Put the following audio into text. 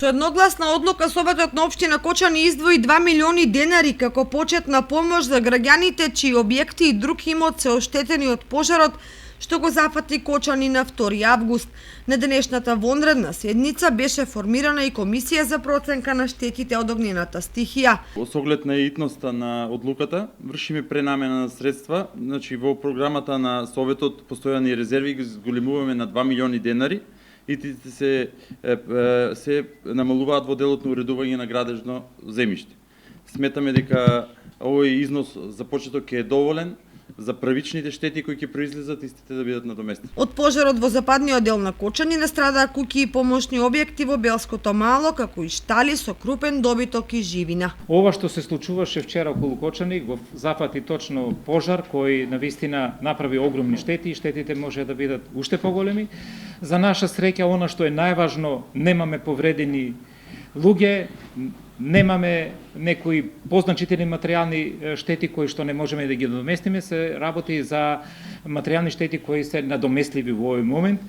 Со едногласна одлука Советот на општина Кочани издвои 2 милиони денари како почетна помош за граѓаните чии објекти и друг имот се оштетени од пожарот што го зафати Кочани на 2 август. На денешната вонредна седница беше формирана и комисија за проценка на штетите од огнената стихија. Со оглед на итноста на одлуката, вршиме пренамена на средства. Значи, во програмата на Советот постојани резерви ги зголемуваме на 2 милиони денари и се намалуваат во делот на уредување на градежно земјиште. Сметаме дека овој износ за почеток е доволен за првичните штети кои ќе произлезат, истите да бидат надоместени. Од пожарот во западниот дел на Кочани настрадаа куќи и помошни објекти во Белското мало, како и штали со крупен добиток и живина. Ова што се случуваше вчера околу Кочани го зафати точно пожар кој навистина направи огромни штети и штетите може да бидат уште поголеми. За наша среќа, она што е најважно, немаме повредени луѓе, немаме некои позначителни материјални штети кои што не можеме да ги надоместиме, се работи за материјални штети кои се надоместливи во овој момент.